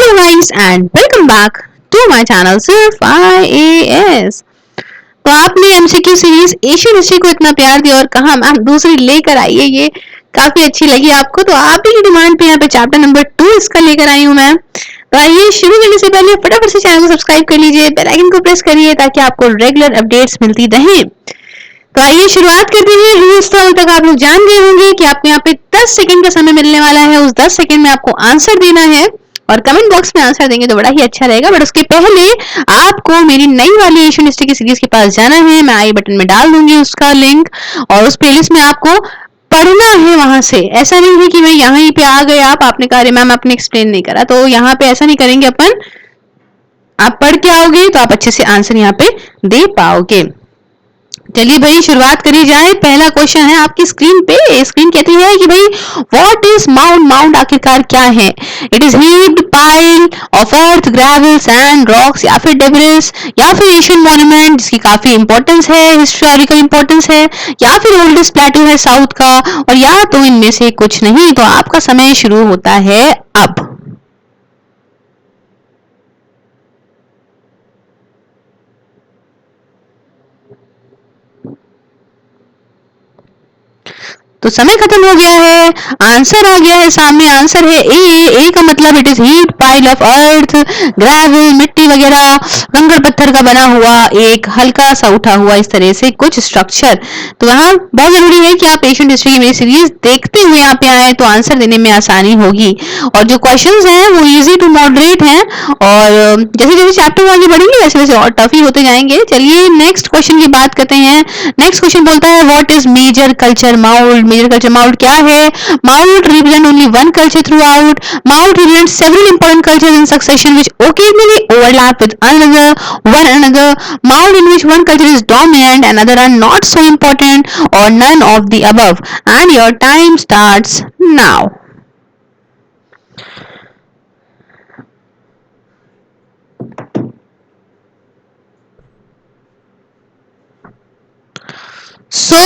Hello guys and welcome back to my channel सिर्फ IAS। तो आपने एमसीक्यू सीरीज एशियन हिस्ट्री को इतना प्यार दिया और कहा मैम दूसरी लेकर आइए, ये काफी अच्छी लगी आपको, तो आप ही की डिमांड पे यहाँ पे चैप्टर नंबर 2 इसका लेकर आई हूँ मैं। तो आइए शुरू करने से पहले फटाफट से चैनल को सब्सक्राइब कर लीजिए, बेल आइकन को प्रेस करिए ताकि आपको रेगुलर अपडेट्स मिलती रहे। तो आइए शुरुआत करते हैं। रूल्स तो अब तक आप लोग जान गए होंगे कि आपको यहाँ पे 10 सेकंड का समय मिलने वाला है। उस 10 सेकंड में आपको आंसर देना है और कमेंट बॉक्स में आंसर देंगे तो बड़ा ही अच्छा रहेगा। बट उसके पहले आपको मेरी नई वाली एशियन हिस्ट्री की सीरीज के पास जाना है। मैं आई बटन में डाल दूंगी उसका लिंक और उस प्लेलिस्ट में आपको पढ़ना है वहां से। ऐसा नहीं है कि मैं यहाँ पे आ गए, आपने कहा मैम आपने एक्सप्लेन नहीं करा, तो यहाँ पे ऐसा नहीं करेंगे अपन। आप पढ़ के आओगे तो आप अच्छे से आंसर यहाँ पे दे पाओगे। चलिए भाई शुरुआत करी जाए। पहला क्वेश्चन है आपकी स्क्रीन पे। स्क्रीन कहती है कि भाई व्हाट इज माउंट? माउंट आखिरकार क्या है? It is heaped pile of earth, gravel, sand, rocks या फिर डेब्रिस या फिर एशियन मॉन्यूमेंट जिसकी काफी इंपॉर्टेंस है, हिस्टोरिकल इंपॉर्टेंस है, या फिर ओल्डेस्ट प्लेटो है साउथ का, और या तो इनमें से कुछ नहीं। तो आपका समय शुरू होता है अब। तो समय खत्म हो गया है। आंसर आ गया है सामने। आंसर है ए। का मतलब it is heat pile of earth, gravel, मिट्टी वगैरह, कंकड़ पत्थर का बना हुआ एक हल्का सा उठा हुआ इस तरह से कुछ स्ट्रक्चर। तो यहाँ बहुत जरूरी है कि आप एशियन हिस्ट्री की मेरी सीरीज देखते हुए यहाँ पे आए तो आंसर देने में आसानी होगी। और जो क्वेश्चंस हैं वो इजी टू मॉडरेट हैं और जैसे जैसे चैप्टर आगे बढ़ेंगे वैसे वैसे और टफ ही होते जाएंगे। चलिए नेक्स्ट क्वेश्चन की बात करते हैं। नेक्स्ट क्वेश्चन बोलता है what is major culture mould? Major culture mould क्या है? Mould represent only one culture throughout. Mould represent several important cultures in succession which occasionally overlap with one another. Mould in which one culture is dominant and other are not so important, or none of the above. And your time starts now. So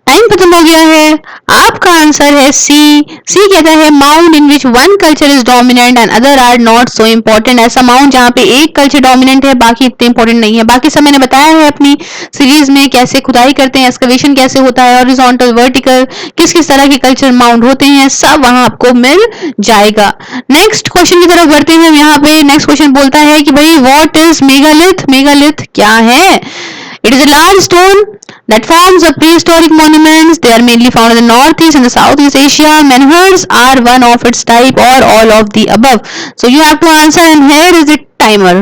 time खत्म हो गया है। आपका answer है सी। C कहता है mount in which one culture is dominant and other are not so important. ऐसा mount जहाँ पे एक कल्चर डोमिनेंट है बाकी इतने इंपॉर्टेंट नहीं है। बाकी सब मैंने बताया है अपनी सीरीज में, कैसे खुदाई करते हैं, एक्सकवेशन कैसे होता है, हॉरिजॉन्टल, वर्टिकल, किस किस तरह के कल्चर माउंट होते हैं, सब वहां आपको मिल जाएगा। नेक्स्ट क्वेश्चन की तरफ बढ़ते हैं। यहाँ पे नेक्स्ट क्वेश्चन बोलता है कि भाई व्हाट इज मेगालिथ? मेगालिथ क्या है? It is a large stone that forms a prehistoric monuments. They are mainly found in the Northeast and the Southeast Asia. Menhirs are one of its type or all of the above. So you have to answer and here is the timer.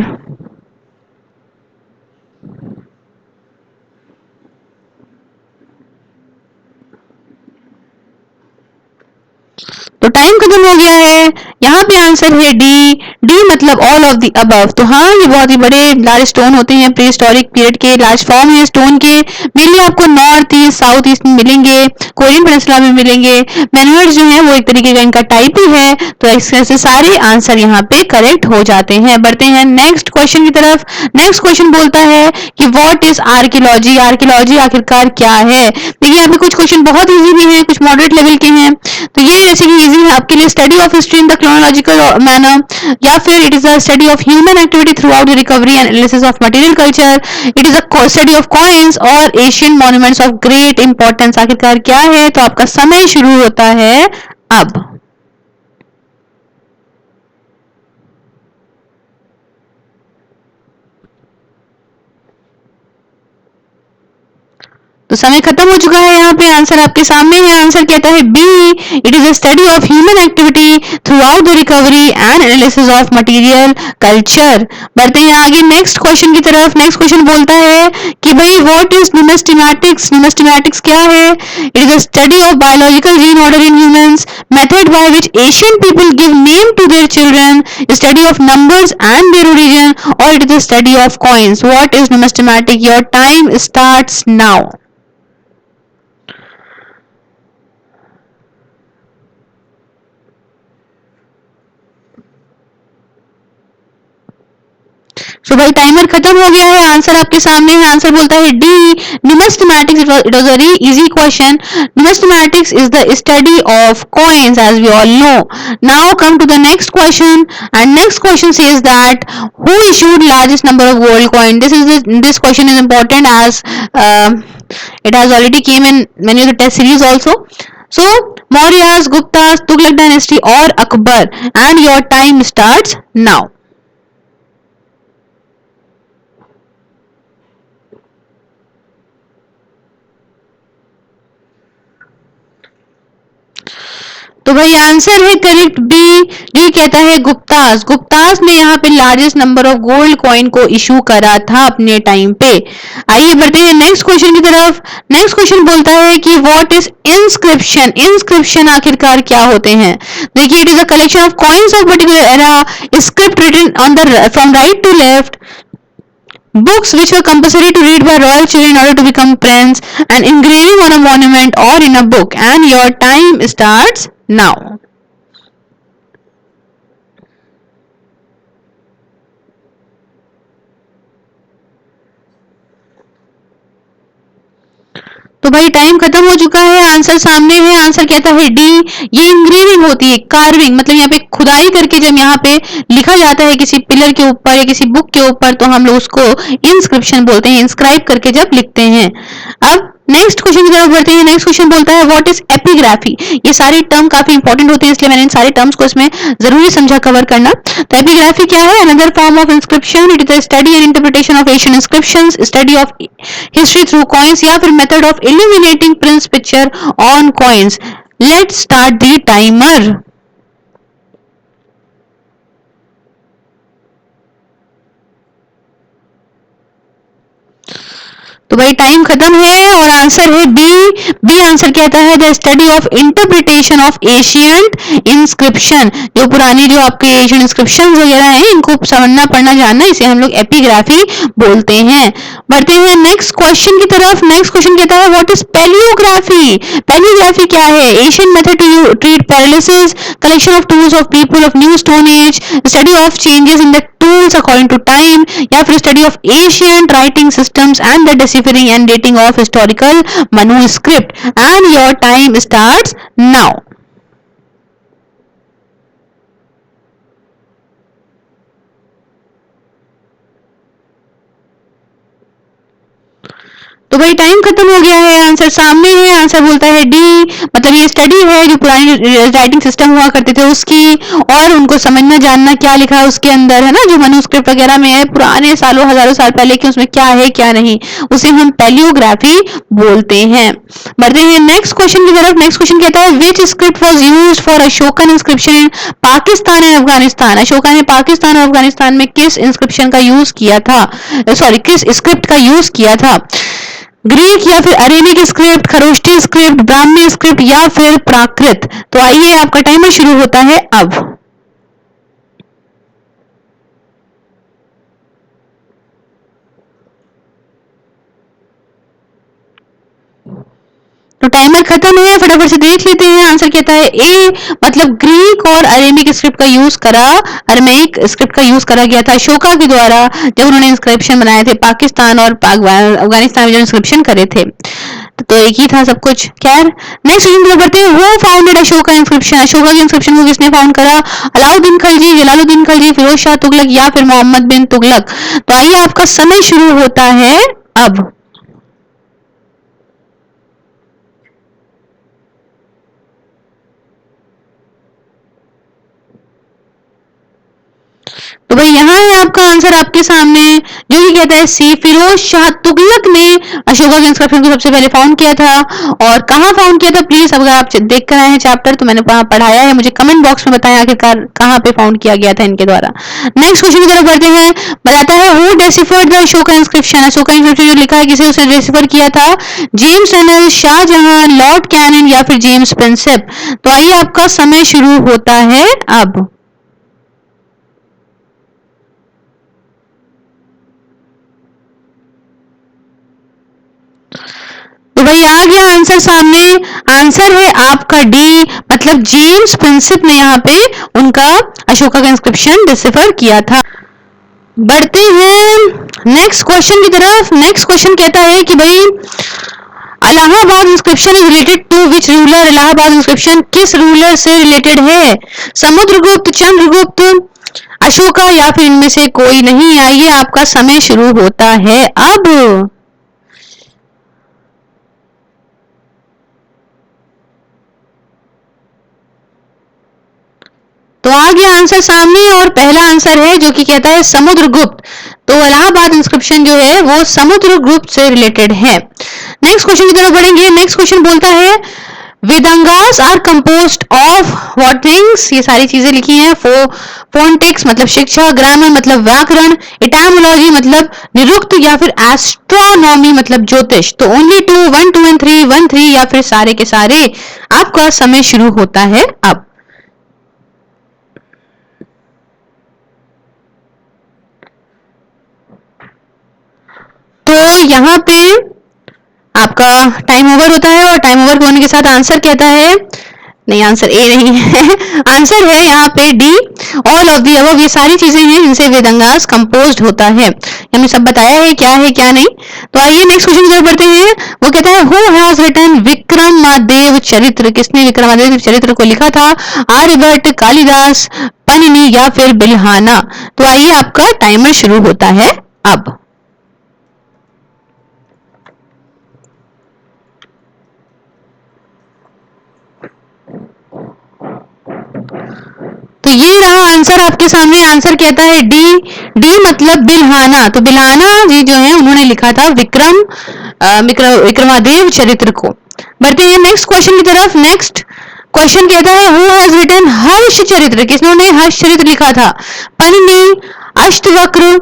तो time खत्म हो गया है। यहाँ पे answer है D. D मतलब all of the above. तो हाँ ये बहुत ही बड़े लार्ज स्टोन होते हैं, प्री हिस्टोरिक पीरियड के लार्ज फॉर्म है स्टोन के। मेनली आपको नॉर्थ ईस्ट, साउथ ईस्ट में मिलेंगे, कोरियन पेनिनसुला में मिलेंगे। मेनहर्स जो है वो एक तरीके का इनका टाइप ही है। तो इससे सारे आंसर यहाँ पे करेक्ट हो जाते हैं। बढ़ते हैं नेक्स्ट क्वेश्चन की तरफ। नेक्स्ट क्वेश्चन बोलता है कि व्हाट इज आर्कियोलॉजी? आर्कियोलॉजी आखिरकार क्या है? देखिए यहाँ पे कुछ क्वेश्चन बहुत ईजी भी हैं, कुछ मॉडरेट लेवल के हैं। तो ये जैसे कि इजी है आपके लिए, study of history in the chronological manner, या फिर it is a study of human activity throughout the recovery and analysis of material culture. It is a study of coins और Asian monuments of great importance. आखिरकार क्या है? तो आपका समय शुरू होता है अब। तो समय खत्म हो चुका है। यहाँ पे आंसर आपके सामने है। आंसर कहता है B. It is a study of human activity throughout the recovery and analysis of material culture. बढ़ते हैं आगे नेक्स्ट क्वेश्चन की तरफ। नेक्स्ट क्वेश्चन बोलता है कि भाई व्हाट इज न्यूमिस्मेटिक्स? न्यूमिस्मेटिक्स क्या है? It is a study of biological gene order in humans, method by which Asian people give name to their children, study of numbers and their origin, और it is a study of coins. What is numismatic? Your time starts now. तो भाई timer खत्म हो गया है, answer आपके सामने है। आंसर बोलता है D, numismatics. It was a very easy question. Numismatics is the study of coins as we all know. Now come to the next question, and next question says that who issued largest number of gold coin. This question is important as it has already came in many of the test series also. So Mauryas, Guptas, Tughlaq dynasty or Akbar, and your time starts now. तो भाई answer है correct B. D कहता है गुप्तास। गुप्तास ने यहाँ पे largest number of gold coin को issue करा था अपने टाइम पे। आइए बढ़ते हैं नेक्स्ट क्वेश्चन की तरफ। नेक्स्ट क्वेश्चन बोलता है कि व्हाट इज इंस्क्रिप्शन। इंस्क्रिप्शन आखिरकार क्या होते हैं। देखिए, it is a collection of coins of particular era, script written on the from right to left, books which were compulsory to read by royal children in order to become prince, and engraving on a monument or in a book. And your time starts now. तो भाई time खत्म हो चुका है, answer सामने है। Answer कहता है डी, ये इंग्रेविंग होती है, कार्विंग, मतलब यहाँ पे खुदाई करके जब यहाँ पे लिखा जाता है किसी पिलर के ऊपर या किसी बुक के ऊपर, तो हम लोग उसको इंस्क्रिप्शन बोलते हैं, इंस्क्राइब करके जब लिखते हैं। अब नेक्स्ट क्वेश्चन की तरफ बढ़ते हैं। नेक्स्ट क्वेश्चन बोलता है व्हाट इज एपिग्राफी। ये सारे टर्म काफी इंपॉर्टेंट होते हैं, इसलिए मैंने इन सारे टर्म्स को इसमें जरूरी समझा कवर करना। तो एपिग्राफी क्या है। Another form of inscription. It is the study and interpretation of Asian inscriptions, study of history through coins, या फिर method of illuminating prince picture on coins. Let's start the timer. तो भाई time खत्म है और answer है B. B answer कहता है the study of interpretation of ancient inscription. जो पुरानी जो आपके एशियन इंस्क्रिप्शन वगैरह हैं, इनको समझना पढ़ना जानना, इसे हम लोग एपिग्राफी बोलते हैं। बढ़ते हैं नेक्स्ट क्वेश्चन की तरफ। नेक्स्ट क्वेश्चन कहता है व्हाट इज पैलियोग्राफी। पैलियोग्राफी क्या है। Asian method to treat paralysis, collection of tools of people of new stone age, study of changes in the tools according to time, या फिर study of ancient writing systems and the deciphering and dating of historical manuscript. And your time starts now. तो भाई time खत्म हो गया है, answer सामने है। आंसर बोलता है डी, मतलब ये स्टडी है जो पुरानी राइटिंग सिस्टम हुआ करते थे उसकी, और उनको समझना जानना क्या लिखा है उसके अंदर, है ना, जो मनुस्क्रिप्ट वगैरह में है पुराने सालों हजारों साल पहले कि उसमें क्या है क्या नहीं, उसे हम पैलियोग्राफी बोलते हैं। बढ़ते हैं नेक्स्ट क्वेश्चन की तरफ। नेक्स्ट क्वेश्चन कहता है which script was use for Ashokan inscription in Pakistan and Afghanistan. Ashoka ने पाकिस्तान और अफगानिस्तान में किस इंस्क्रिप्शन का यूज किया था, सॉरी किस स्क्रिप्ट का यूज किया था। ग्रीक या फिर Arabic script, Kharosthi script, Brahmi script, या फिर प्राकृत। तो आइए आपका टाइमर शुरू होता है अब। तो टाइमर खत्म है, फटाफट से देख लेते हैं। आंसर कहता है ए, मतलब ग्रीक और अरेबिक स्क्रिप्ट का यूज करा, अरमेइक स्क्रिप्ट का यूज करा गया था अशोका के द्वारा जब उन्होंने इंस्क्रिप्शन बनाए थे पाकिस्तान और अफगानिस्तान में जो इंस्क्रिप्शन करे थे। तो एक ही था सब कुछ। खैर नेक्स्ट क्वेश्चन बढ़ते हैं। वो फाउंडेड अशोका इंस्क्रिप्शन। अशोका के इंस्क्रिप्शन को किसने फाउंड करा। अलाउद्दीन खिलजी, जलालुद्दीन खिलजी, फिरोज शाह तुगलक, या फिर मोहम्मद बिन तुगलक। तो आइए आपका समय शुरू होता है अब। तो भाई यहाँ है आपका आंसर आपके सामने, जो कि कहता है सी, फिरोज शाह तुगलक ने अशोका के इंस्क्रिप्शन को सबसे पहले फाउंड किया था। और कहाँ फाउंड किया था, प्लीज अगर आप देख कर आए हैं चैप्टर तो मैंने वहां पढ़ाया है, मुझे कमेंट बॉक्स में बताएं आखिरकार कहाँ पे फाउंड किया गया था इनके द्वारा। नेक्स्ट क्वेश्चन की तरफ बढ़ते हैं। बताता है who deciphered the Ashoka inscription. Ashoka inscription जो लिखा है किसे उसे डेसिफर किया था। James Tunnel, Shahjahan, Lord Cannon, या फिर जेम्स प्रिंसेप। तो आइए आपका समय शुरू होता है अब। तो भाई आ गया आंसर सामने। आंसर है आपका डी, मतलब जेम्स प्रिंसेप ने यहाँ पे उनका अशोका का इंस्क्रिप्शन डिसिफर किया था। बढ़ते हैं नेक्स्ट क्वेश्चन की तरफ। नेक्स्ट क्वेश्चन कहता है कि भाई Allahabad inscription is related to which ruler. Allahabad inscription किस रूलर से रिलेटेड है? समुद्रगुप्त, चंद्रगुप्त, अशोका या फिर इनमें से कोई नहीं? आइए आपका समय शुरू होता है अब। तो आ गया आंसर सामने और पहला आंसर है जो कि कहता है समुद्रगुप्त। तो इलाहाबाद इंस्क्रिप्शन जो है वो समुद्रगुप्त से रिलेटेड है। नेक्स्ट क्वेश्चन की तरफ बढ़ेंगे। नेक्स्ट क्वेश्चन बोलता है Vedangas are composed of what things. ये सारी चीजें लिखी हैं। फोनेटिक्स मतलब शिक्षा, ग्रामर मतलब व्याकरण, इटामोलॉजी मतलब निरुक्त या फिर एस्ट्रोनॉमी मतलब ज्योतिष। तो ओनली टू, 1 2 एंड 3, 1 3 या फिर सारे के सारे। आपका समय शुरू होता है अब। तो यहाँ पे आपका टाइम ओवर होता है और टाइम ओवर होने के साथ आंसर कहता है, नहीं आंसर ए नहीं है आंसर है यहाँ पे D, all of the above. ये सारी चीजें हैं जिनसे वेदांगास कंपोज्ड होता है। हमने सब बताया है क्या नहीं। तो आइए नेक्स्ट क्वेश्चन की तरफ बढ़ते हैं। वो कहता है हु हैज रिटन विक्रमादेव चरित्र। किसने विक्रमादेव चरित्र को लिखा था? आर्यभट्ट, कालिदास, पनिनी या फिर बिल्हाना। तो आइए आपका टाइमर शुरू होता है अब। तो ये रहा आंसर आपके सामने। आंसर कहता है डी। डी मतलब बिल्हाना। तो बिल्हाना जी जो है उन्होंने लिखा था विक्रमादेव चरित्र को। बढ़ते हैं नेक्स्ट क्वेश्चन की तरफ। नेक्स्ट क्वेश्चन कहता है हु हैज रिटन हर्ष चरित्र। किसने हर्ष चरित्र लिखा था? पनिनी, अष्टवक्र,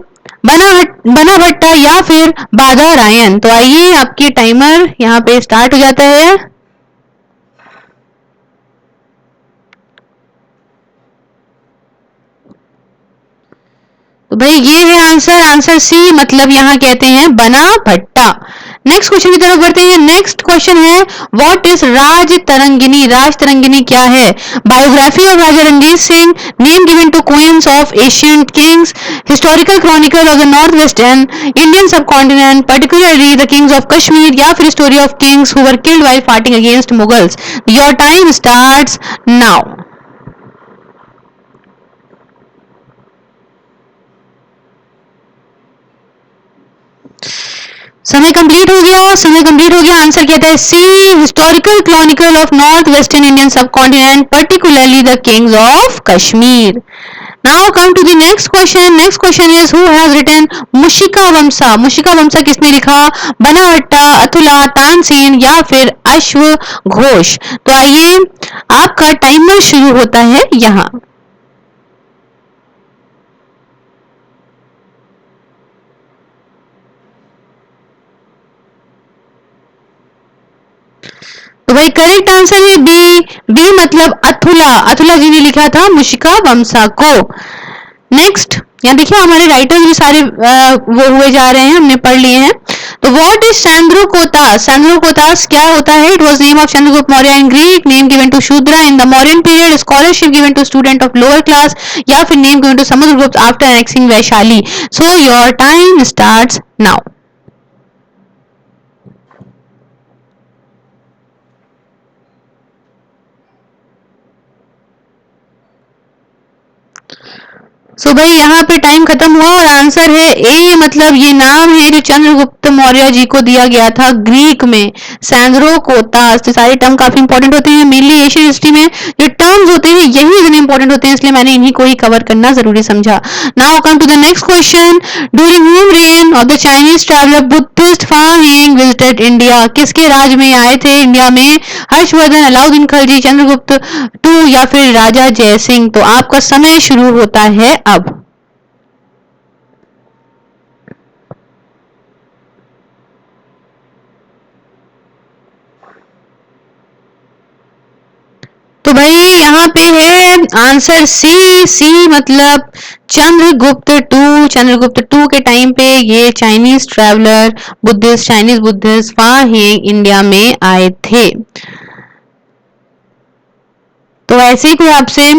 बनाभट्टा या फिर बादरायण। तो आइए आपके टाइमर यहाँ पे स्टार्ट हो जाता है। तो भाई ये है आंसर। आंसर सी मतलब यहाँ कहते हैं बना भट्टा। नेक्स्ट क्वेश्चन की तरफ बढ़ते हैं। नेक्स्ट क्वेश्चन है what is Rajatarangini. Rajatarangini क्या है? Biography of Raja Ranjit Singh, name given to queens of ancient kings, historical chronicle of the north western Indian subcontinent, particularly the kings of Kashmir या फिर story of kings who were killed while fighting against Mughals. Your time starts now. समय complete हो गया। समय complete हो गया। Answer कहता है C, historical chronicle of north western Indian subcontinent particularly the kings of Kashmir. Now come to the next question. Next question is who has written Mushika Vamsha. Mushika वंशा किसने लिखा? बनाभट्टा, अतुला, तानसेन या फिर अश्व घोष। तो आइए आपका टाइमर शुरू होता है यहाँ। तो भाई करेक्ट आंसर है बी। बी मतलब अथुला। अथुला जी ने लिखा था मुशिका वंशा को। नेक्स्ट यहाँ देखिए हमारे राइटर्स भी सारे वो हुए जा रहे हैं, हमने पढ़ लिए हैं। तो व्हाट इज सैंद्रोकोतास। सैंद्रोकोतास क्या होता है? It was name of Chandragupta Maurya in Greek, name given to Shudra in the Mauryan period, scholarship given to student of lower class या फिर name given to Samudragupta after annexing Vaishali. So your time starts now. So भाई यहाँ पे time खत्म हुआ और answer है ए, मतलब ये नाम है जो चंद्रगुप्त मौर्य जी को दिया गया था ग्रीक में, सैंद्रोकोतास। तो सारे टर्म काफी इंपॉर्टेंट होते हैं। मेनली एशियन हिस्ट्री में जो टर्म्स होते हैं यही इतने इंपॉर्टेंट होते हैं, इसलिए मैंने इन्हीं को ही कवर करना जरूरी समझा। Now come to the next question. During whom reign of the Chinese traveller Buddhist Fa Hien visited India. किसके राज में आए थे इंडिया में? हर्षवर्धन, अलाउद्दीन खलजी, चंद्रगुप्त टू या फिर राजा जयसिंह। तो आपका समय शुरू होता है अब। तो भाई यहाँ पे है आंसर सी। सी मतलब चंद्रगुप्त टू। चंद्रगुप्त टू के टाइम पे ये Chinese traveller Buddhist, Chinese Buddhist वहां ही इंडिया में आए थे। तो ऐसे ही कोई आपसे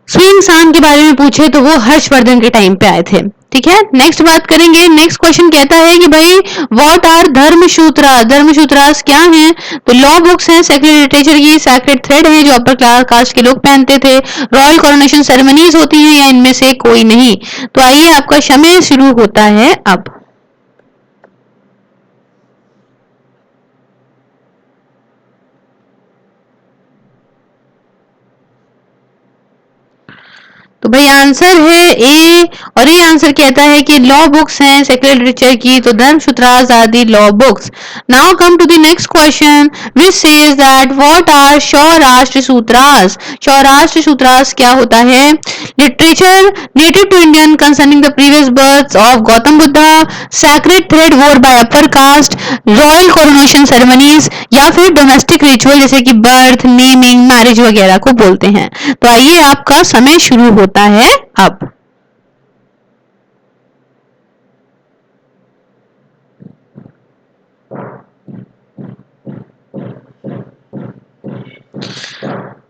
स्वी सांग के बारे में पूछे तो वो हर्षवर्धन के टाइम पे आए थे। ठीक है, नेक्स्ट बात करेंगे। नेक्स्ट क्वेश्चन कहता है कि भाई व्हाट आर धर्मसूत्रास, धर्मसूत्रास क्या हैं? तो लॉ बुक्स हैं सेक्रेट लिटरेचर की, सैक्रेड थ्रेड है जो अपर क्लास कास्ट के लोग पहनते थे, रॉयल कोरोनेशन सेरेमनीज होती हैं या इनमें से कोई नहीं? तो आइए आपका समय शुरू होता है अब। तो भाई आंसर है ए, और ये आंसर कहता है कि लॉ बुक्स हैं सेक्रेट लिटरेचर की, तो Dharmasutras are the law books. Now come to the next question which says that what are Saurashtra sutras. Saurashtra sutras क्या होता है? Literature native to Indian concerning the previous births of Gautam Buddha, sacred thread worn by upper caste, royal coronation ceremonies, या फिर domestic ritual जैसे कि birth, naming, marriage वगैरह को बोलते हैं। तो आइए आपका समय शुरू होता है अब।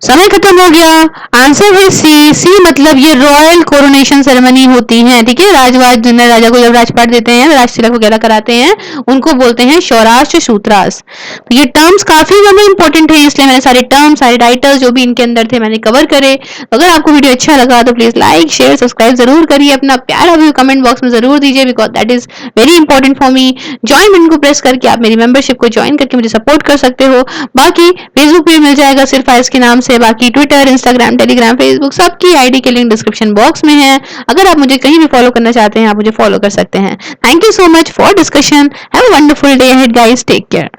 समय खत्म हो गया। आंसर है सी। सी मतलब ये रॉयल कोरोनेशन सेरेमनी होती है। ठीक है, राजवाज राजा को जब राजपाट देते हैं, राज तिलक वगैरह कराते हैं, उनको बोलते हैं सौराष्ट्र सूत्रास। तो ये टर्म्स काफी ज्यादा इंपॉर्टेंट है, इसलिए मैंने सारे टर्म्स, सारे टाइटल्स जो भी इनके अंदर थे मैंने कवर करे। अगर आपको वीडियो अच्छा लगा तो प्लीज लाइक, शेयर, सब्सक्राइब जरूर करिए। अपना प्यारा व्यू कमेंट बॉक्स में जरूर दीजिए, because that is very important for me. Join button को प्रेस करके आप मेरी मेंबरशिप को ज्वाइन करके मुझे सपोर्ट कर सकते हो। बाकी फेसबुक पे मिल जाएगा सिर्फ आइस के नाम से, बाकी ट्विटर, इंस्टाग्राम, टेलीग्राम, फेसबुक सबकी आईडी के लिंक डिस्क्रिप्शन बॉक्स में है। अगर आप मुझे कहीं भी फॉलो करना चाहते हैं आप मुझे फॉलो कर सकते हैं। Thank you so much for discussion. Have a wonderful day ahead guys, take care.